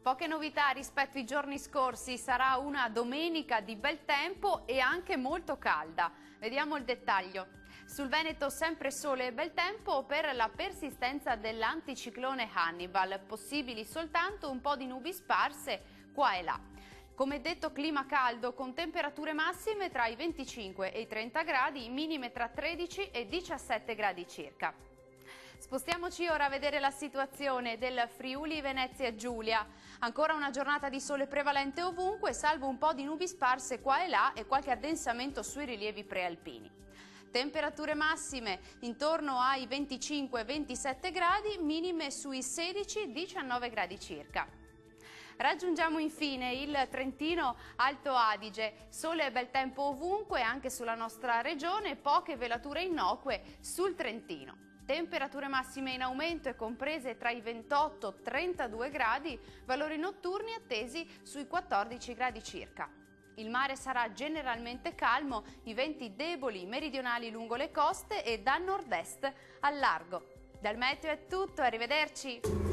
Poche novità rispetto ai giorni scorsi, sarà una domenica di bel tempo e anche molto calda. Vediamo il dettaglio. Sul Veneto sempre sole e bel tempo per la persistenza dell'anticiclone Hannibal, possibili soltanto un po' di nubi sparse qua e là. Come detto, clima caldo con temperature massime tra i 25 e i 30 gradi, minime tra 13 e 17 gradi circa. Spostiamoci ora a vedere la situazione del Friuli Venezia Giulia. Ancora una giornata di sole prevalente ovunque, salvo un po' di nubi sparse qua e là e qualche addensamento sui rilievi prealpini. Temperature massime intorno ai 25-27 gradi, minime sui 16-19 gradi circa. Raggiungiamo infine il Trentino Alto Adige, sole e bel tempo ovunque, anche sulla nostra regione, poche velature innocue sul Trentino. Temperature massime in aumento e comprese tra i 28 e i 32 gradi, valori notturni attesi sui 14 gradi circa. Il mare sarà generalmente calmo, i venti deboli meridionali lungo le coste e da nord-est al largo. Dal meteo è tutto, arrivederci!